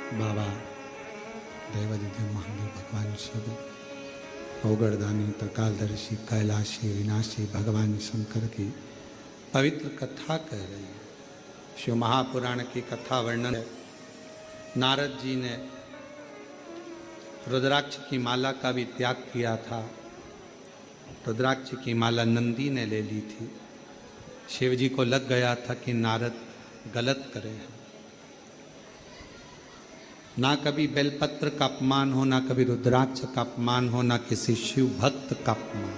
बाबा देवादिदेव महादेव भगवान शिव, ओगड़दानी त्रिकालदर्शी कैलाशी विनाशी भगवान शंकर की पवित्र कथा कह रही है। शिव महापुराण की कथा वर्णन है। नारद जी ने रुद्राक्ष की माला का भी त्याग किया था। रुद्राक्ष की माला नंदी ने ले ली थी। शिव जी को लग गया था कि नारद गलत करे हैं। ना कभी बेलपत्र का अपमान हो, ना कभी रुद्राक्ष का अपमान हो, ना किसी शिव भक्त का अपमान।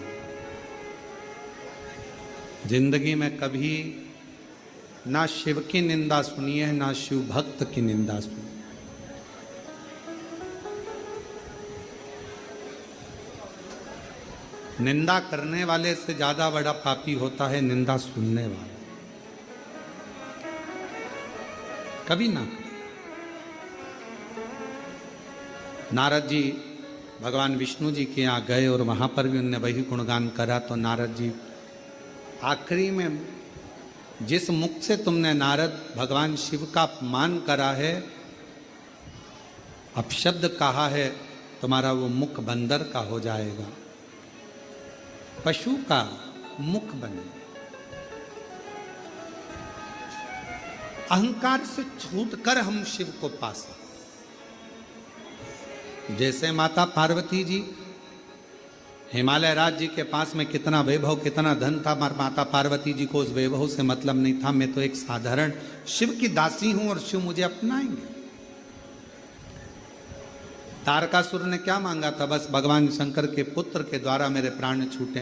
जिंदगी में कभी ना शिव की निंदा सुनी है, ना शिव भक्त की निंदा सुनी। निंदा करने वाले से ज्यादा बड़ा पापी होता है निंदा सुनने वाला। कभी ना करे। नारद जी भगवान विष्णु जी के यहाँ गए और वहां पर भी उनने वही गुणगान करा। तो नारद जी आखिरी में, जिस मुख से तुमने नारद भगवान शिव का अपमान करा है, अपशब्द कहा है, तुम्हारा वो मुख बंदर का हो जाएगा, पशु का मुख बने। अहंकार से छूटकर हम शिव को पा सकते। जैसे माता पार्वती जी, हिमालय राज्य के पास में कितना वैभव कितना धन था, माता पार्वती जी को उस वैभव से मतलब नहीं था। मैं तो एक साधारण शिव की दासी हूं और शिव मुझे अपनाएंगे। तारकासुर ने क्या मांगा था? बस भगवान शंकर के पुत्र के द्वारा मेरे प्राण छूटे।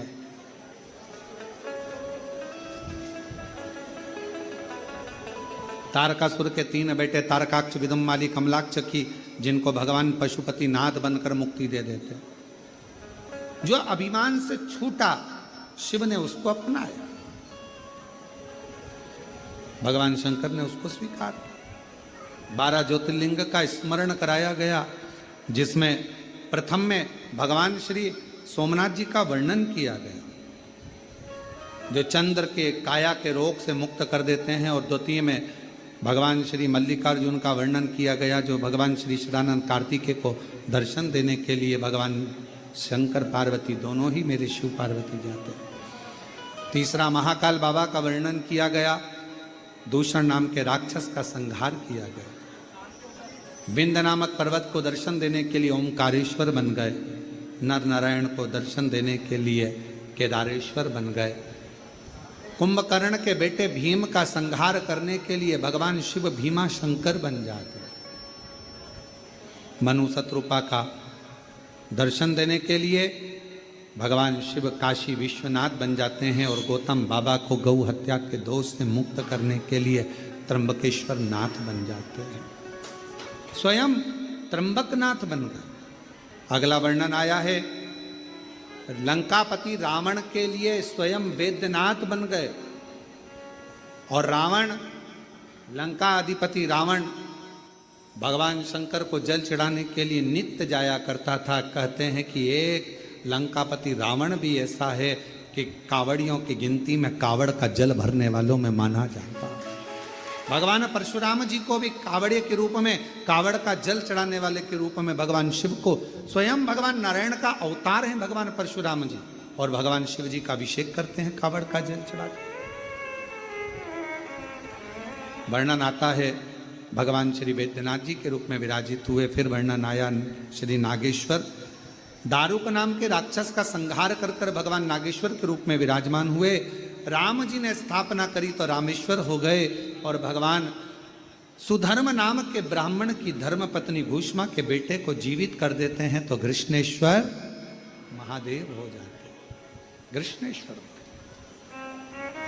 तारकासुर के 3 बेटे तारकाक्ष, विदुम्माली, कमलाक्ष की, जिनको भगवान पशुपति नाथ बनकर मुक्ति दे देते। जो अभिमान से छूटा, शिव ने उसको अपनाया। भगवान शंकर ने उसको स्वीकार किया। 12 ज्योतिर्लिंग का स्मरण कराया गया, जिसमें प्रथम में भगवान श्री सोमनाथ जी का वर्णन किया गया, जो चंद्र के काया के रोग से मुक्त कर देते हैं। और द्वितीय में भगवान श्री मल्लिकार्जुन का वर्णन किया गया, जो भगवान श्री शिवानंद कार्तिकेय को दर्शन देने के लिए भगवान शंकर पार्वती दोनों ही मेरे शिव पार्वती जाते हैं। तीसरा महाकाल बाबा का वर्णन किया गया, दूषण नाम के राक्षस का संहार किया गया। विंध्य नामक पर्वत को दर्शन देने के लिए ओमकारेश्वर बन गए। नर नारायण को दर्शन देने के लिए केदारेश्वर बन गए। कुंभकर्ण के बेटे भीम का संहार करने के लिए भगवान शिव भीमा शंकर बन जाते। मनु शत्रुपा का दर्शन देने के लिए भगवान शिव काशी विश्वनाथ बन जाते हैं। और गौतम बाबा को गौ हत्या के दोष से मुक्त करने के लिए त्र्यंबकेश्वर नाथ बन जाते हैं। स्वयं त्र्यंबकनाथ बन गए। अगला वर्णन आया है, लंकापति रावण के लिए स्वयं वेद्यनाथ बन गए। और रावण, लंका अधिपति रावण भगवान शंकर को जल चढ़ाने के लिए नित्य जाया करता था। कहते हैं कि एक लंकापति रावण भी ऐसा है कि कावड़ियों की गिनती में कावड़ का जल भरने वालों में माना जाता है। भगवान परशुराम जी को भी कावड़े के रूप में, कावड़ का जल चढ़ाने वाले के रूप में भगवान शिव को, स्वयं भगवान नारायण का अवतार हैं भगवान परशुराम जी, और भगवान शिव जी का अभिषेक करते हैं कावड़ का जल चढ़ा। वर्णन आता है भगवान श्री वैद्यनाथ जी के रूप में विराजित हुए। फिर वर्णन आया श्री नागेश्वर, दारुक नाम के राक्षस का संहार कर कर भगवान नागेश्वर के रूप में विराजमान हुए। राम जी ने स्थापना करी तो रामेश्वर हो गए। और भगवान सुधर्म नाम के ब्राह्मण की धर्म पत्नी भूष्मा के बेटे को जीवित कर देते हैं तो कृष्णेश्वर महादेव हो जाते। कृष्णेश्वर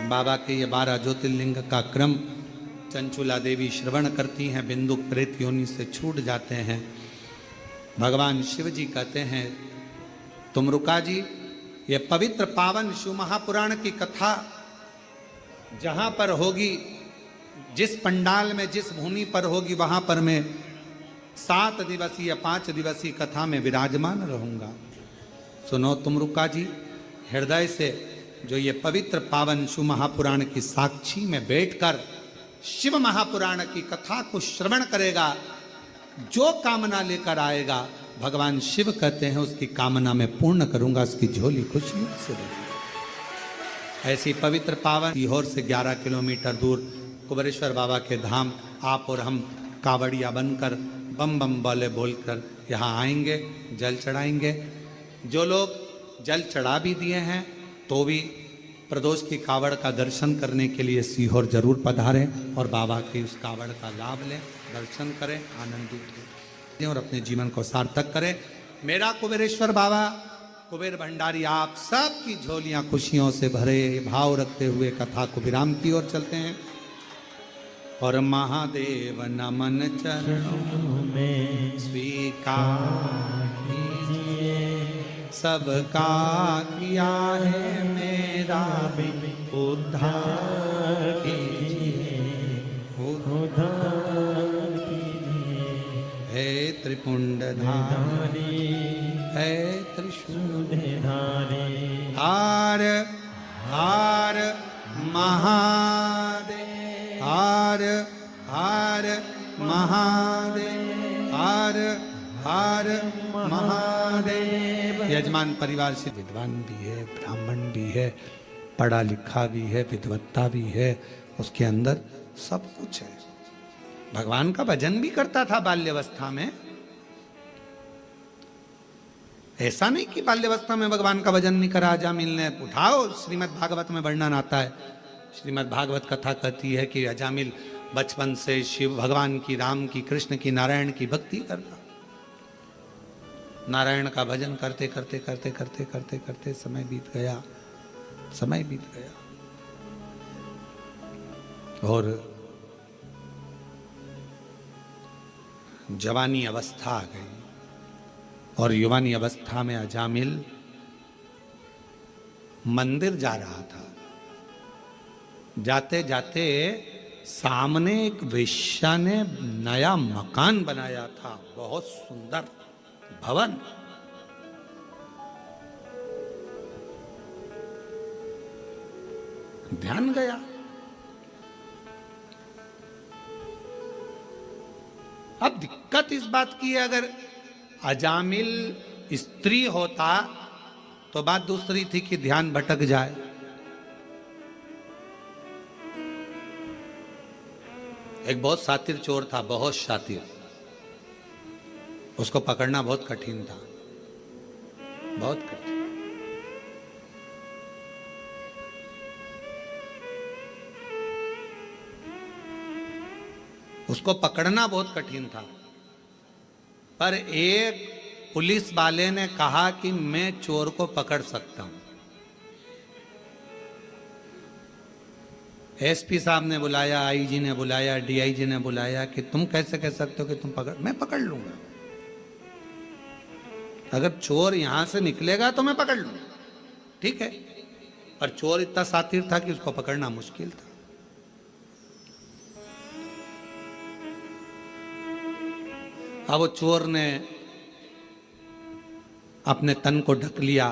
बाबा के ये 12 ज्योतिर्लिंग का क्रम चंचुला देवी श्रवण करती हैं, बिंदु प्रेत योनि से छूट जाते हैं। भगवान शिव जी कहते हैं, तुम रुका जी, ये पवित्र पावन शिव महापुराण की कथा जहां पर होगी, जिस पंडाल में, जिस भूमि पर होगी, वहां पर मैं 7 दिवसीय 5 दिवसीय कथा में विराजमान रहूंगा। सुनो तुम रुका जी, हृदय से जो ये पवित्र पावन शिव महापुराण की साक्षी में बैठकर शिव महापुराण की कथा को श्रवण करेगा, जो कामना लेकर आएगा भगवान शिव कहते हैं उसकी कामना में पूर्ण करूंगा, उसकी झोली खुशियों से भरेगी। ऐसी पवित्र पावन सीहोर से 11 किलोमीटर दूर कुबेरेश्वर बाबा के धाम आप और हम कावड़िया बनकर बम बम बोले बोलकर यहाँ आएंगे, जल चढ़ाएंगे। जो लोग जल चढ़ा भी दिए हैं तो भी प्रदोष की कावड़ का दर्शन करने के लिए सीहोर जरूर पधारें और बाबा की उस कावड़ का लाभ लें, दर्शन करें, आनंदित हों और अपने जीवन को सार्थक करें। मेरा कुबेरेश्वर बाबा कुबेर भंडारी आप सबकी झोलियां खुशियों से भरे भाव रखते हुए कथा को विराम की ओर चलते हैं। और महादेव नमन चरणों में स्वीकार कीजिए, सबका किया है मेरा भी उद्धार कीजिए, उद्धार कीजिए। हे त्रिपुंडधारी, हे त्रिशूलधारी, हार हार महादेव, हार हार महादेव, हार हार महादेव। यजमान परिवार से विद्वान भी है, ब्राह्मण भी है, पढ़ा लिखा भी है, विद्वत्ता भी है, उसके अंदर सब कुछ है। भगवान का भजन भी करता था बाल्यावस्था में। ऐसा नहीं कि बाल्यावस्था में भगवान का भजन नहीं करा। अजामिल ने उठाओ, श्रीमद् भागवत में वर्णन आता है। श्रीमद् भागवत कथा कहती है कि अजामिल बचपन से शिव भगवान की, राम की, कृष्ण की, नारायण की भक्ति करता। नारायण का भजन करते करते करते करते करते करते समय बीत गया, समय बीत गया और जवानी अवस्था आ गई। और युवानी अवस्था में अजामिल मंदिर जा रहा था। जाते जाते सामने एक वेश्या ने नया मकान बनाया था, बहुत सुंदर भवन। ध्यान गया। अब दिक्कत इस बात की है, अगर अजामिल स्त्री होता तो बात दूसरी थी कि ध्यान भटक जाए। एक बहुत शातिर चोर था, बहुत शातिर। उसको पकड़ना बहुत कठिन था, बहुत कठिन। उसको पकड़ना बहुत कठिन था। पर एक पुलिस वाले ने कहा कि मैं चोर को पकड़ सकता हूं। एसपी साहब ने बुलाया, आईजी ने बुलाया, डीआईजी ने बुलाया कि तुम कैसे कह सकते हो कि तुम पकड़, मैं पकड़ लूंगा। अगर चोर यहां से निकलेगा तो मैं पकड़ लूंगा, ठीक है। पर चोर इतना शातिर था कि उसको पकड़ना मुश्किल था। अब वो चोर ने अपने तन को ढक लिया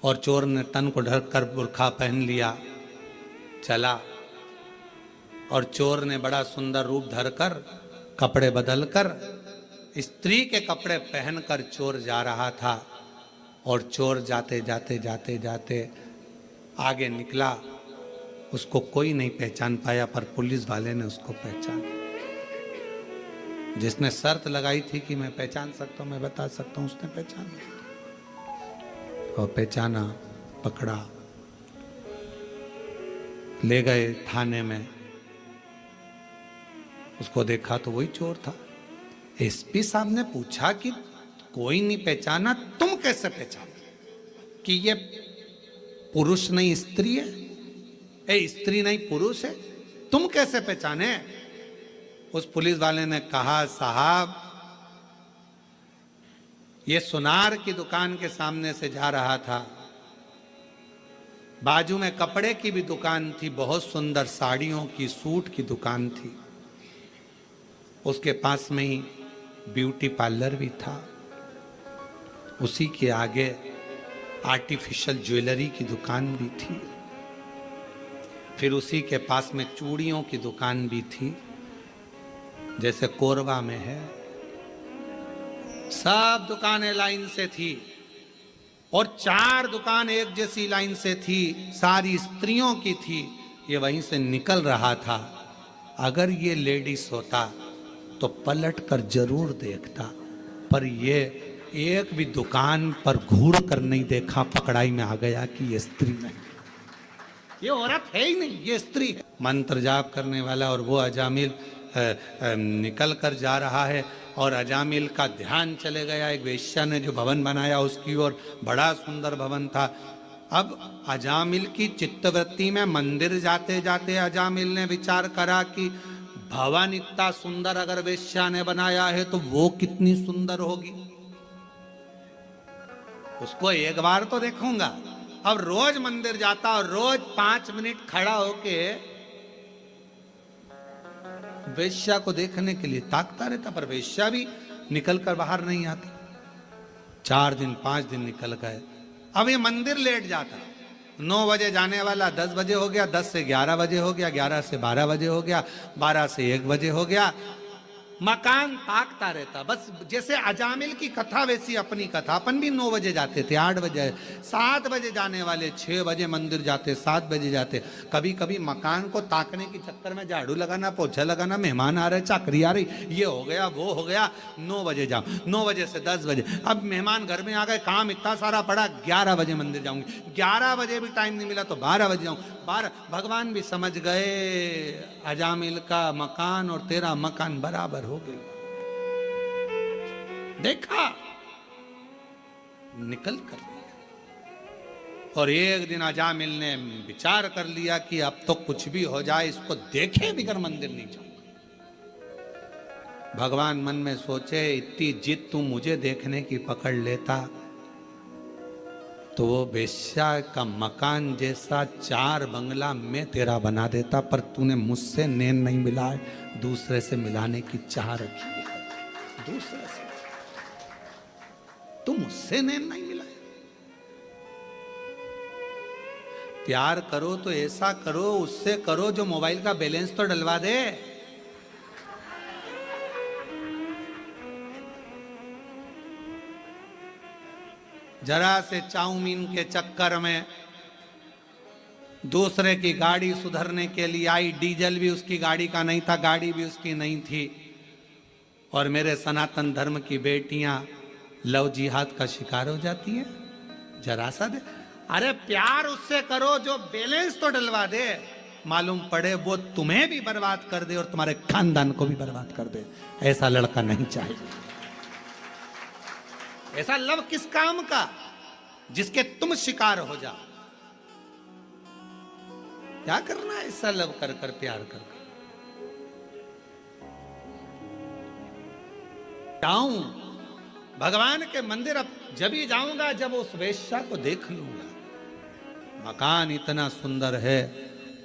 और चोर ने तन को ढक कर बुर्खा पहन लिया, चला। और चोर ने बड़ा सुंदर रूप धरकर, कपड़े बदलकर, स्त्री के कपड़े पहनकर चोर जा रहा था। और चोर जाते जाते जाते जाते आगे निकला। उसको कोई नहीं पहचान पाया, पर पुलिस वाले ने उसको पहचान। जिसने शर्त लगाई थी कि मैं पहचान सकता हूं, मैं बता सकता हूं, उसने पहचान और पहचाना, पकड़ा, ले गए थाने में। उसको देखा तो वही चोर था। एसपी साहब ने पूछा कि कोई नहीं पहचाना, तुम कैसे पहचाना कि ये पुरुष नहीं स्त्री है, स्त्री नहीं पुरुष है, तुम कैसे पहचाने? उस पुलिस वाले ने कहा, साहब ये सुनार की दुकान के सामने से जा रहा था। बाजू में कपड़े की भी दुकान थी, बहुत सुंदर साड़ियों की, सूट की दुकान थी। उसके पास में ही ब्यूटी पार्लर भी था। उसी के आगे आर्टिफिशियल ज्वेलरी की दुकान भी थी। फिर उसी के पास में चूड़ियों की दुकान भी थी। जैसे कोरबा में है, सब दुकानें लाइन से थी और 4 दुकान एक जैसी लाइन से थी, सारी स्त्रियों की थी। ये वहीं से निकल रहा था। अगर ये लेडीज होता तो पलट कर जरूर देखता, पर ये एक भी दुकान पर घूर कर नहीं देखा, पकड़ाई में आ गया कि ये स्त्री नहीं, ये औरत है ही नहीं, ये स्त्री है। मंत्र जाप करने वाला और वो अजामिल निकल कर जा रहा है और अजामिल का ध्यान चले गया एक वेश्या ने जो भवन बनाया उसकी ओर। बड़ा सुंदर भवन था। अब अजामिल की चित्तवृत्ति में मंदिर जाते जाते अजामिल ने विचार करा कि भवन इतना सुंदर अगर वेश्या ने बनाया है तो वो कितनी सुंदर होगी, उसको एक बार तो देखूंगा। अब रोज मंदिर जाता और रोज 5 मिनट खड़ा होके वेश्या को देखने के लिए ताकता रहता, पर वेश्या भी निकल कर बाहर नहीं आती। 4 दिन 5 दिन निकल गए। अब ये मंदिर लेट जाता, 9 बजे जाने वाला 10 बजे हो गया, 10 से 11 बजे हो गया, 11 से 12 बजे हो गया, 12 से 1 बजे हो गया। मकान ताकता रहता। बस जैसे अजामिल की कथा वैसी अपनी कथा। अपन भी 9 बजे जाते थे, 8 बजे, 7 बजे जाने वाले, 6 बजे मंदिर जाते, 7 बजे जाते। कभी कभी मकान को ताकने के चक्कर में झाड़ू लगाना, पोछा लगाना, मेहमान आ रहे, चाकरी आ रही, ये हो गया वो हो गया, 9 बजे जाओ, 9 बजे से 10 बजे। अब मेहमान घर में आ गए, काम इतना सारा पड़ा, 11 बजे मंदिर जाऊंगी, 11 बजे भी टाइम नहीं मिला तो 12 बजे जाऊँ, 12। भगवान भी समझ गए अजामिल का मकान और तेरा मकान बराबर हो गई। देखा, निकल कर लिया। और एक दिन अजामिल ने विचार कर लिया कि अब तो कुछ भी हो जाए, इसको देखे बिगर मंदिर नहीं जाऊंगा। भगवान मन में सोचे, इतनी जिद तू मुझे देखने की पकड़ लेता तो वो वेश्या का मकान जैसा 4 बंगला मैं तेरा बना देता, पर तूने मुझसे नैन नहीं मिलाए, दूसरे से मिलाने की चाह रखी है। दूसरे से तू मुझसे नैन नहीं मिलाए। प्यार करो तो ऐसा करो, उससे करो जो मोबाइल का बैलेंस तो डलवा दे। जरा से चाउमीन के चक्कर में दूसरे की गाड़ी सुधरने के लिए आई, डीजल भी उसकी गाड़ी का नहीं था, गाड़ी भी उसकी नहीं थी, और मेरे सनातन धर्म की बेटियां लव जिहाद का शिकार हो जाती हैं। जरा सा दे, अरे प्यार उससे करो जो बैलेंस तो डलवा दे, मालूम पड़े वो तुम्हें भी बर्बाद कर दे और तुम्हारे खानदान को भी बर्बाद कर दे। ऐसा लड़का नहीं चाहिए। ऐसा लव किस काम का जिसके तुम शिकार हो जाओ। क्या करना है ऐसा लव कर कर, प्यार कर कर। जाऊं भगवान के मंदिर अब जब ही जाऊंगा जब उस वेश्या को देख लूंगा। मकान इतना सुंदर है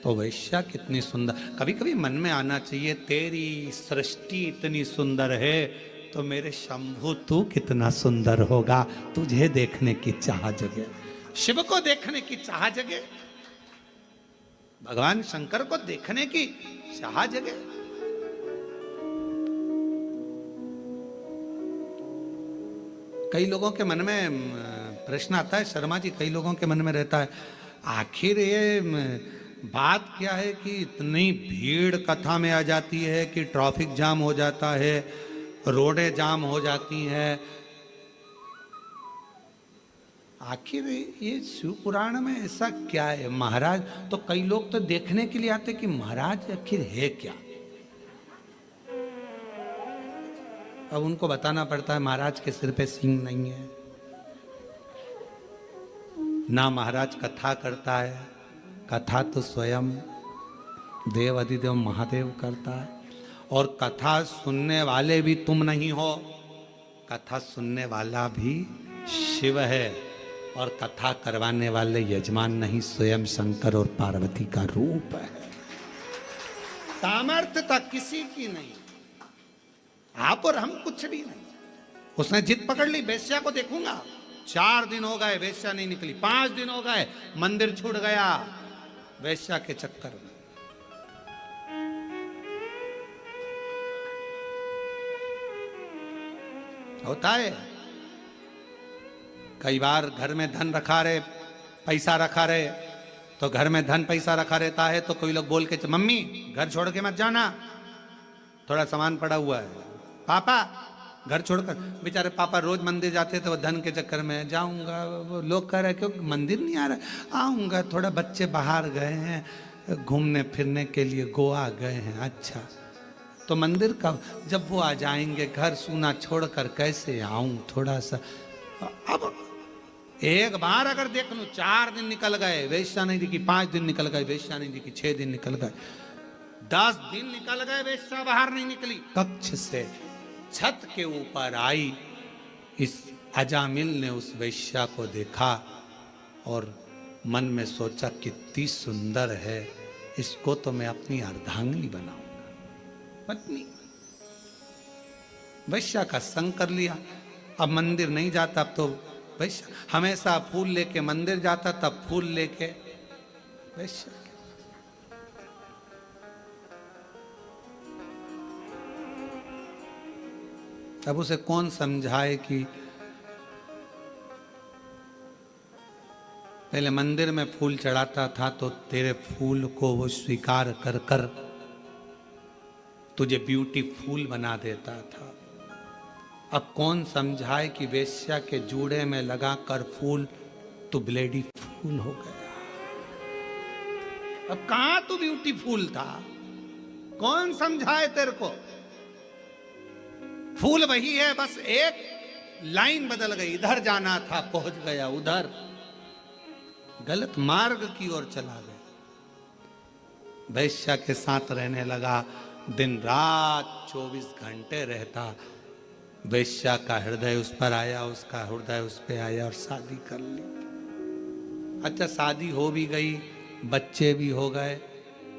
तो वेश्या कितनी सुंदर। कभी कभी मन में आना चाहिए, तेरी सृष्टि इतनी सुंदर है तो मेरे शंभु तू कितना सुंदर होगा। तुझे देखने की चाह जगे, शिव को देखने की चाह जगे, भगवान शंकर को देखने की चाह जगे। कई लोगों के मन में प्रश्न आता है, शर्मा जी, कई लोगों के मन में रहता है, आखिर ये बात क्या है कि इतनी भीड़ कथा में आ जाती है कि ट्रैफिक जाम हो जाता है, रोडें जाम हो जाती हैं। आखिर ये शिव पुराण में ऐसा क्या है? महाराज तो कई लोग तो देखने के लिए आते कि महाराज आखिर है क्या। अब उनको बताना पड़ता है महाराज के सिर पे सींग नहीं है, ना महाराज कथा करता है, कथा तो स्वयं देव अधिदेव महादेव करता है। और कथा सुनने वाले भी तुम नहीं हो, कथा सुनने वाला भी शिव है, और कथा करवाने वाले यजमान नहीं, स्वयं शंकर और पार्वती का रूप है। सामर्थ्यता किसी की नहीं, आप और हम कुछ भी नहीं। उसने जिद पकड़ ली, वेश्या को देखूंगा। 4 दिन हो गए वेश्या नहीं निकली, 5 दिन हो गए मंदिर छूट गया वेश्या के चक्कर में। होता है। कई बार घर में धन रखा रहे, पैसा रखा रहे, तो घर में धन पैसा रखा रहता है तो कोई लोग बोल के मम्मी घर छोड़ के मत जाना, थोड़ा सामान पड़ा हुआ है। पापा घर छोड़कर, बेचारे पापा रोज मंदिर जाते थे, वो धन के चक्कर में जाऊंगा, वो लोग कह रहे क्यों मंदिर नहीं आ रहा, आऊंगा, थोड़ा बच्चे बाहर गए हैं घूमने फिरने के लिए, गोवा गए हैं। अच्छा तो मंदिर का जब वो आ जाएंगे, घर सूना छोड़कर कैसे आऊं, थोड़ा सा। अब एक बार अगर देख लूं 4 दिन निकल गए वेश्या नहीं दिखी, 5 दिन निकल गए वेश्या नहीं दिखी, 6 दिन निकल गए, 10 दिन निकल गए वेश्या बाहर नहीं निकली, कक्ष से छत के ऊपर आई। इस अजामिल ने उस वेश्या को देखा और मन में सोचा कितनी सुंदर है, इसको तो मैं अपनी अर्धांगिनी बनाऊंगा, पत्नी। वेश्या का संग कर लिया। अब मंदिर नहीं जाता, अब तो वेश्या हमेशा फूल लेके मंदिर जाता, तब फूल लेके वेश्या। अब उसे कौन समझाए कि पहले मंदिर में फूल चढ़ाता था तो तेरे फूल को वो स्वीकार कर कर तुझे ब्यूटीफुल बना देता था। अब कौन समझाए कि वेश्या के जूड़े में लगाकर फूल तू ब्लेडी फूल हो गया। अब कहां तू ब्यूटीफुल था, कौन समझाए तेरे को। फूल वही है, बस एक लाइन बदल गई, इधर जाना था पहुंच गया उधर, गलत मार्ग की ओर चला गया। वैश्या के साथ रहने लगा, दिन रात 24 घंटे रहता। वैश्या का हृदय उस पर आया, उसका हृदय उस पे आया और शादी कर ली। अच्छा शादी हो भी गई, बच्चे भी हो गए,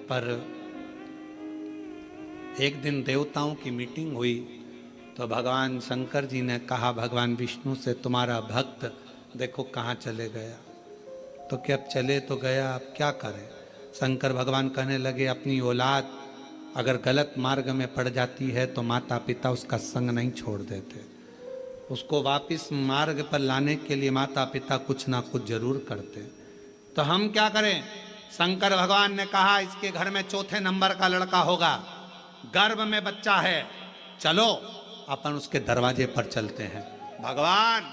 पर एक दिन देवताओं की मीटिंग हुई तो भगवान शंकर जी ने कहा भगवान विष्णु से, तुम्हारा भक्त देखो कहाँ चले गया। तो क्या अब चले तो गया, अब क्या करें। शंकर भगवान कहने लगे अपनी औलाद अगर गलत मार्ग में पड़ जाती है तो माता पिता उसका संग नहीं छोड़ देते, उसको वापस मार्ग पर लाने के लिए माता पिता कुछ ना कुछ जरूर करते। तो हम क्या करें। शंकर भगवान ने कहा इसके घर में 4थे नंबर का लड़का होगा, गर्भ में बच्चा है, चलो अपन उसके दरवाजे पर चलते हैं। भगवान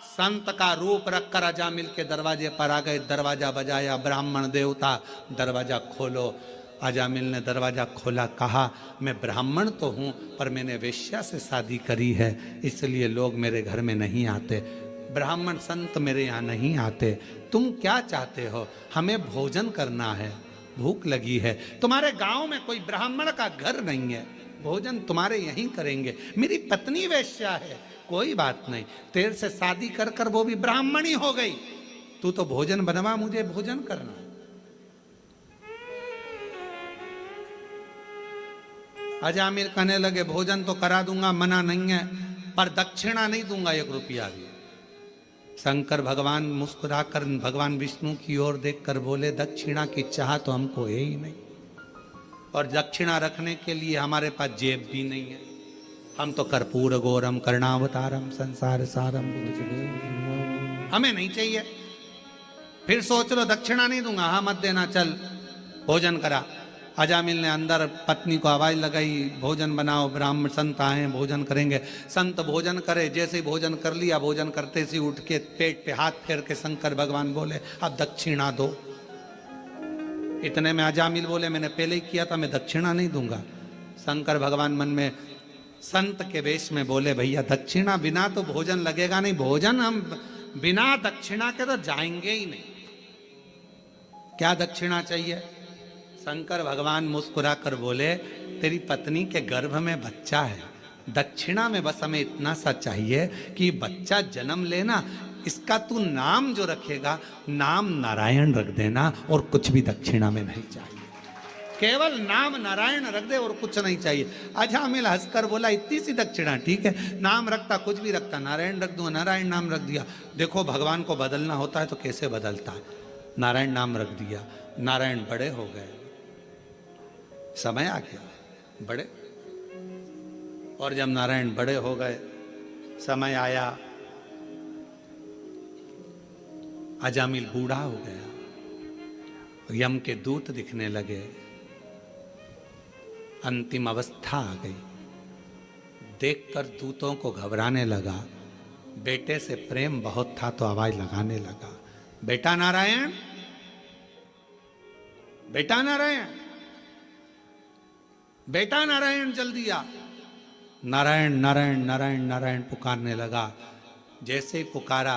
संत का रूप रखकर अजामिल के दरवाजे पर आ गए, दरवाजा बजाया, ब्राह्मण देवता दरवाजा खोलो। अजामिल ने दरवाजा खोला, कहा मैं ब्राह्मण तो हूं पर मैंने वेश्या से शादी करी है, इसलिए लोग मेरे घर में नहीं आते, ब्राह्मण संत मेरे यहाँ नहीं आते। तुम क्या चाहते हो। हमें भोजन करना है, भूख लगी है, तुम्हारे गांव में कोई ब्राह्मण का घर नहीं है, भोजन तुम्हारे यहीं करेंगे। मेरी पत्नी वेश्या है, कोई बात नहीं, तेरे से शादी कर कर वो भी ब्राह्मणी हो गई, तू तो भोजन बनवा, मुझे भोजन करना। अजामिल कहने लगे भोजन तो करा दूंगा, मना नहीं है, पर दक्षिणा नहीं दूंगा 1 रुपया भी। शंकर भगवान मुस्कुराकर भगवान विष्णु की ओर देखकर बोले दक्षिणा की चाह तो हमको है ही नहीं, और दक्षिणा रखने के लिए हमारे पास जेब भी नहीं है, हम तो कर्पूर गौरम कर्णावतारम संसार सारम, हमें नहीं चाहिए। फिर सोच लो दक्षिणा नहीं दूंगा, हाँ मत देना, चल भोजन करा। अजामिल ने अंदर पत्नी को आवाज लगाई भोजन बनाओ, ब्राह्मण संत आए भोजन करेंगे। संत भोजन करे, जैसे ही भोजन कर लिया, भोजन करते से उठ के पेट पे हाथ फेर के शंकर भगवान बोले अब दक्षिणा दो। इतने में अजामिल बोले मैंने पहले ही किया था, मैं दक्षिणा नहीं दूंगा। शंकर भगवान मन में संत के वेश में बोले भैया दक्षिणा बिना तो भोजन लगेगा नहीं, भोजन हम बिना दक्षिणा के तो जाएंगे ही नहीं, क्या दक्षिणा चाहिए। शंकर भगवान मुस्कुरा कर बोले तेरी पत्नी के गर्भ में बच्चा है, दक्षिणा में बस हमें इतना सा चाहिए कि बच्चा जन्म लेना, इसका तू नाम जो रखेगा नाम नारायण रख देना, और कुछ भी दक्षिणा में नहीं चाहिए, केवल नाम नारायण रख दे और कुछ नहीं चाहिए। अजामिल हंसकर बोला इतनी सी दक्षिणा ठीक है, नाम रखता कुछ भी रखता, नारायण रख दूंगा, नारायण नाम रख दिया। देखो भगवान को बदलना होता है तो कैसे बदलता है, नारायण नाम रख दिया। नारायण बड़े हो गए, समय आ गया बड़े, और जब नारायण बड़े हो गए समय आया, अजामिल बूढ़ा हो गया, यम के दूत दिखने लगे, अंतिम अवस्था आ गई। देखकर दूतों को घबराने लगा। बेटे से प्रेम बहुत था तो आवाज लगाने लगा, बेटा नारायण, बेटा नारायण, बेटा नारायण, जल्दी आ। नारायण नारायण नारायण नारायण पुकारने लगा। जैसे ही पुकारा,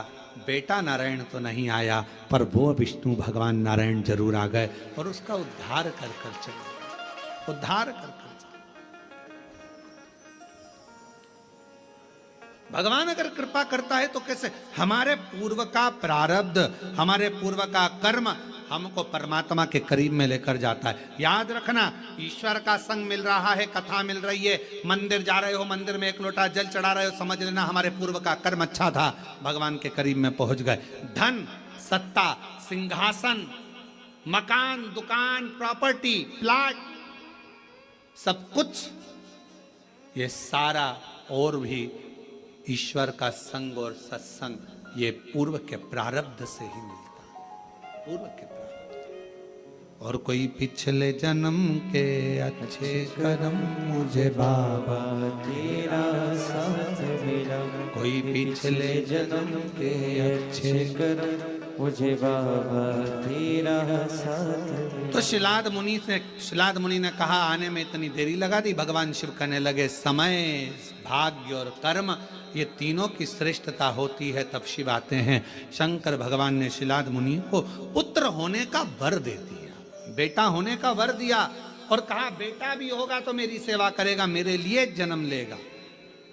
बेटा नारायण तो नहीं आया, पर वो विष्णु भगवान नारायण जरूर आ गए और उसका उद्धार कर कर चले, उद्धार कर कर चले। भगवान अगर कृपा करता है तो कैसे? हमारे पूर्व का प्रारब्ध, हमारे पूर्व का कर्म हमको परमात्मा के करीब में लेकर जाता है। याद रखना, ईश्वर का संग मिल रहा है, कथा मिल रही है, मंदिर जा रहे हो, मंदिर में एक लोटा जल चढ़ा रहे हो, समझ लेना हमारे पूर्व का कर्म अच्छा था, भगवान के करीब में पहुंच गए। धन, सत्ता, सिंहासन, मकान, दुकान, प्रॉपर्टी, प्लॉट, सब कुछ, ये सारा और भी ईश्वर का संग और सत्संग, ये पूर्व के प्रारब्ध से ही मिलता है, पूर्व के प्रारब्ध। और कोई पिछले जन्म के अच्छे कर्म मुझे बाबा तेरा साथ मिला, कोई पिछले जन्म के अच्छे कर्म मुझे बाबा तेरा साथ मिला। तो शिलाद मुनि ने कहा, आने में इतनी देरी लगा दी। भगवान शिव कहने लगे, समय, भाग्य और कर्म, ये तीनों की श्रेष्ठता होती है तब शिव आते हैं। शंकर भगवान ने शिलाद मुनि को पुत्र होने का वर दे दिया, बेटा होने का वर दिया और कहा, बेटा भी होगा तो मेरी सेवा करेगा, मेरे लिए जन्म लेगा,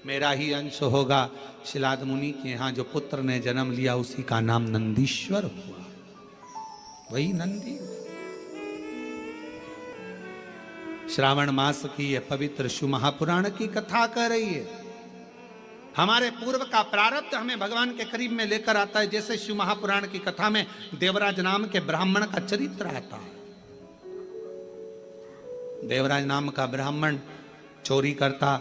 मेरा ही अंश होगा। शिलाद मुनि के यहाँ जो पुत्र ने जन्म लिया उसी का नाम नंदीश्वर हुआ, वही नंदी। श्रावण मास की यह पवित्र शिव महापुराण की कथा कर रही है। हमारे पूर्व का प्रारब्ध हमें भगवान के करीब में लेकर आता है। जैसे शिव महापुराण की कथा में देवराज नाम के ब्राह्मण का चरित्र आता है। देवराज नाम का ब्राह्मण चोरी करता,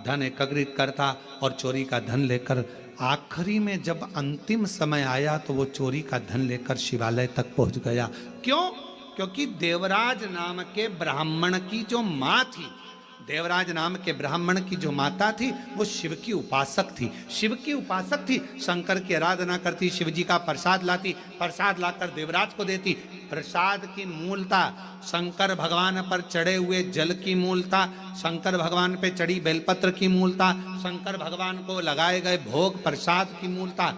धन एकत्रित करता और चोरी का धन लेकर आखिरी में जब अंतिम समय आया तो वो चोरी का धन लेकर शिवालय तक पहुंच गया। क्यों? क्योंकि देवराज नाम के ब्राह्मण की जो माँ थी, देवराज नाम के ब्राह्मण की जो माता थी, वो शिव की उपासक थी, शिव की उपासक थी, शंकर की आराधना करती, शिव जी का प्रसाद लाती, प्रसाद लाकर देवराज को देती। प्रसाद की मूलता शंकर भगवान पर चढ़े हुए जल की मूलता, शंकर भगवान पे चढ़ी बेलपत्र की मूलता, शंकर भगवान को लगाए गए भोग प्रसाद की मूलता